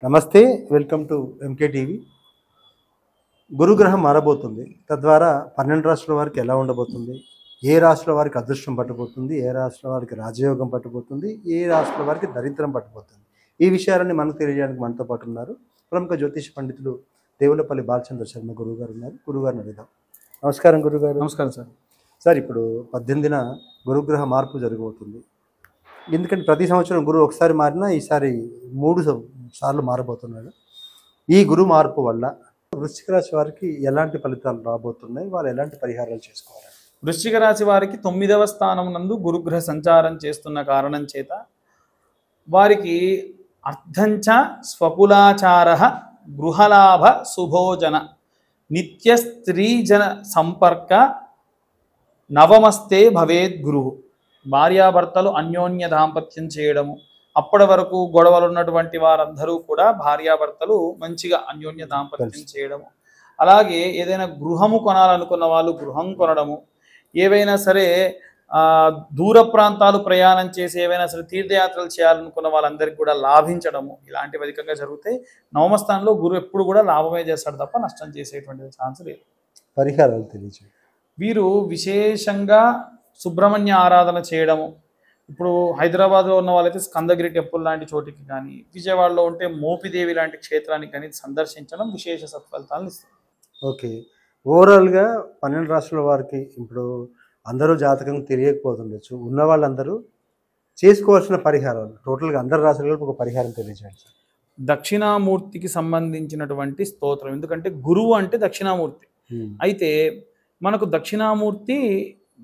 నమస్తే, welcome to MK TV. గురుగ్రహం మారబోతుంది. తద్వారా 12 రాష్ట్రాల వారికి ఎలా ఉండబోతుంది, ఏ రాష్ట్రాల వారికి అదృష్టం పట్టబోతుంది, ఏ రాష్ట్రాల వారికి రాజయోగం పట్టబోతుంది, ఏ రాష్ట్రాల వారికి దరిద్రం పట్టబోతుంది, ఈ విషయాలన్నీ మనకు తెలియజేయడానికి మనతో పాటు ఉన్నారు ప్రముఖ జ్యోతిష పండితులు దేవులపల్లి బాలచంద్ర శర్మ గురువుగారు ఉన్నారు. గురువుగారిని అడుగుదాం. నమస్కారం గురుగారు. నమస్కారం సార్. సార్, ఇప్పుడు 18న గురుగ్రహ మార్పు జరగబోతుంది. ఎందుకంటే ప్రతి సంవత్సరం గురువు ఒకసారి మారినా ఈసారి 3 సార్లు మారబోతున్నాడు. ఈ గురు మార్పు వల్ల వృశ్చిక రాశి వారికి ఎలాంటి ఫలితాలు రాబోతున్నాయి, వాళ్ళు ఎలాంటి పరిహారాలు చేసుకోవాలి? వృశ్చిక రాశి వారికి 9వ స్థానం నందు గురుగ్రహ సంచారం చేస్తున్న కారణం చేత వారికి అర్థంచ స్వకులాచార గృహలాభ శుభోజన నిత్య స్త్రీజన సంపర్క నవమస్తే భవేద్ గురువు. భార్యాభర్తలు అన్యోన్య దాంపత్యం చేయడము, అప్పటి వరకు గొడవలు ఉన్నటువంటి వారందరూ కూడా భార్యాభర్తలు మంచిగా అన్యోన్య దాంపత్యం చేయడము, అలాగే ఏదైనా గృహము కొనాలనుకున్న వాళ్ళు గృహం కొనడము, ఏవైనా సరే దూర ప్రాంతాలు ప్రయాణం చేసి ఏవైనా సరే తీర్థయాత్రలు చేయాలనుకున్న వాళ్ళందరికీ కూడా లాభించడము, ఇలాంటివి అధికంగా జరుగుతాయి. నవమస్థానంలో గురువు ఎప్పుడు కూడా లాభమే చేస్తాడు తప్ప నష్టం చేసేటువంటి ఛాన్స్ లేదు. పరిహారాలు తెలియజేయండి. వీరు విశేషంగా సుబ్రహ్మణ్య ఆరాధన చేయడము. ఇప్పుడు హైదరాబాద్లో ఉన్న వాళ్ళైతే స్కందగిరి టెంపుల్ లాంటి చోటికి కానీ, విజయవాడలో ఉంటే మోపిదేవి లాంటి క్షేత్రానికి కానీ సందర్శించడం విశేష సత్ఫలితాలను ఇస్తుంది. ఓకే, ఓవరాల్గా 12 రాష్ట్రాల వారికి ఇప్పుడు అందరూ జాతకం తెలియకపోతుండొచ్చు, ఉన్న వాళ్ళందరూ చేసుకోవాల్సిన పరిహారాలు టోటల్గా అందరు రాష్ట్రాలకు ఒక పరిహారం తెలియజేయండి సార్. దక్షిణామూర్తికి సంబంధించినటువంటి స్తోత్రం. ఎందుకంటే గురువు అంటే దక్షిణామూర్తి. అయితే మనకు దక్షిణామూర్తి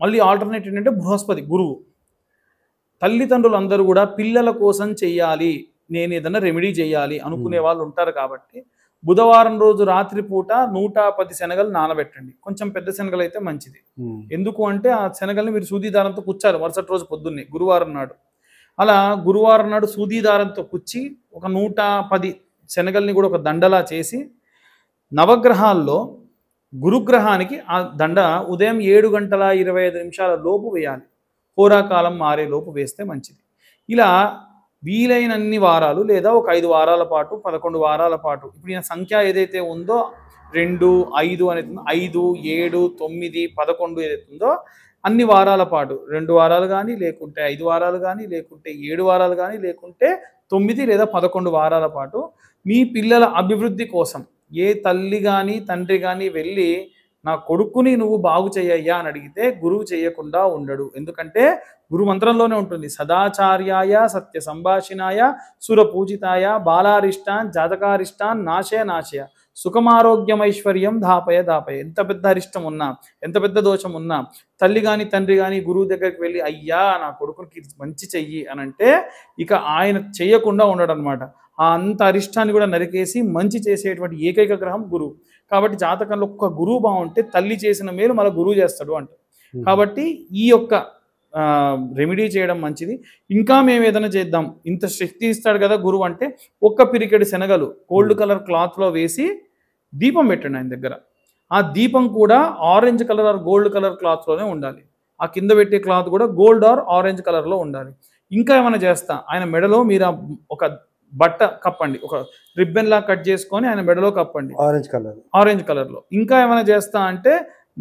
మళ్ళీ ఆల్టర్నేట్ ఏంటంటే బృహస్పతి గురువు. తల్లిదండ్రులు అందరూ కూడా పిల్లల కోసం చెయ్యాలి, నేను ఏదైనా రెమెడీ చేయాలి అనుకునే వాళ్ళు ఉంటారు. కాబట్టి బుధవారం రోజు రాత్రిపూట 110 శనగలు నానబెట్టండి. కొంచెం పెద్ద శనగలు అయితే మంచిది. ఎందుకు అంటే ఆ శనగల్ని మీరు సూదీదారంతో కుచ్చాలి మరుసటి రోజు పొద్దున్నే గురువారం నాడు. అలా గురువారం నాడు సూదీదారంతో కుచ్చి ఒక 110 శనగల్ని కూడా ఒక దండలా చేసి, నవగ్రహాల్లో గురుగ్రహానికి ఆ దండ ఉదయం 7:25 లోపు వేయాలి. హోరాకాలం మారే లోపు వేస్తే మంచిది. ఇలా వీలైనన్ని వారాలు లేదా ఒక 5 వారాల పాటు 11 వారాల పాటు, ఇప్పుడు ఈయన సంఖ్య ఏదైతే ఉందో 2, 5 అనేది 5, 7, 9, 11 ఏదైతే ఉందో అన్ని వారాల పాటు 2 వారాలు కానీ, లేకుంటే 5 వారాలు కానీ, లేకుంటే 7 వారాలు కానీ, లేకుంటే 9 లేదా 11 వారాల పాటు మీ పిల్లల అభివృద్ధి కోసం ఏ తల్లి కానీ తండ్రి కానీ వెళ్ళి నా కొడుకుని నువ్వు బాగు చేయయ్యా అని అడిగితే గురువు చేయకుండా ఉండడు. ఎందుకంటే గురు మంత్రంలోనే ఉంటుంది, సదాచార్యాయ సత్య సంభాషిణాయ సురపూజితాయ బాలారిష్టాన్ జాతకారిష్టాన్ నాశయ నాశయ సుఖమారోగ్యమైశ్వర్యం దాపయ దాపయ. ఎంత పెద్ద అరిష్టం ఉన్నా, ఎంత పెద్ద దోషం ఉన్నా తల్లి కానీ తండ్రి కానీ గురువు దగ్గరికి వెళ్ళి అయ్యా నా కొడుకునికి మంచి చెయ్యి అని అంటే ఇక ఆయన చెయ్యకుండా ఉండడు అనమాట. ఆ అంత అరిష్టాన్ని కూడా నరికేసి మంచి చేసేటువంటి ఏకైక గ్రహం గురువు. కాబట్టి జాతకంలో ఒక్క గురువు బాగుంటే తల్లి చేసిన మేలు మళ్ళీ గురువు చేస్తాడు అంట. కాబట్టి ఈ యొక్క రెమెడీ చేయడం మంచిది. ఇంకా మేము ఏదైనా చేద్దాం, ఇంత శక్తి ఇస్తాడు కదా గురువు అంటే ఒక్క పిరికెడు శనగలు గోల్డ్ కలర్ క్లాత్లో వేసి దీపం పెట్టండి ఆయన దగ్గర. ఆ దీపం కూడా orange colour or gold colour క్లాత్లోనే ఉండాలి. ఆ కింద పెట్టే క్లాత్ కూడా గోల్డ్ ఆర్ ఆరెంజ్ కలర్లో ఉండాలి. ఇంకా ఏమైనా చేస్తా, ఆయన మెడలో మీరు ఒక బట్ట కప్పండి, ఒక రిబ్బన్ లా కట్ చేసుకొని ఆయన మెడలో కప్పండి ఆరెంజ్ కలర్లో. ఇంకా ఏమైనా చేస్తా అంటే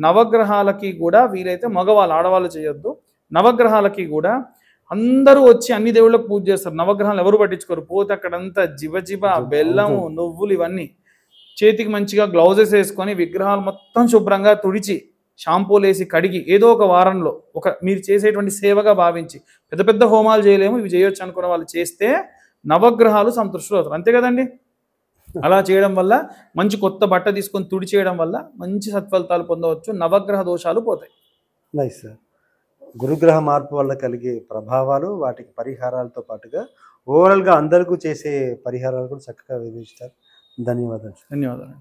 నవగ్రహాలకి కూడా వీలైతే మగవాళ్ళు ఆడవాళ్ళు చేయొద్దు, నవగ్రహాలకి కూడా అందరూ వచ్చి అన్ని దేవుళ్ళకు పూజ చేస్తారు. నవగ్రహాలు ఎవరు పట్టించుకోరు. పోతే అక్కడంతా జిబ బెల్లము నువ్వులు ఇవన్నీ చేతికి మంచిగా గ్లౌజెస్ వేసుకొని విగ్రహాలు మొత్తం శుభ్రంగా తుడిచి షాంపూలు వేసి కడిగి ఏదో ఒక వారంలో ఒక మీరు చేసేటువంటి సేవగా భావించి, పెద్ద పెద్ద హోమాలు చేయలేము ఇవి చేయొచ్చు అనుకున్న వాళ్ళు చేస్తే నవగ్రహాలు సంతృష్టులు అవుతారు. అంతే కదండి. అలా చేయడం వల్ల మంచి కొత్త బట్ట తీసుకొని తుడి చేయడం వల్ల మంచి సత్ఫలితాలు పొందవచ్చు. నవగ్రహ దోషాలు పోతాయి. Nice sir. గురుగ్రహ మార్పు వల్ల కలిగే ప్రభావాలు, వాటికి పరిహారాలతో పాటుగా ఓవరాల్గా అందరికీ చేసే పరిహారాలు కూడా చక్కగా వివరించారు. ధన్యవాదాలు. ధన్యవాదాలు.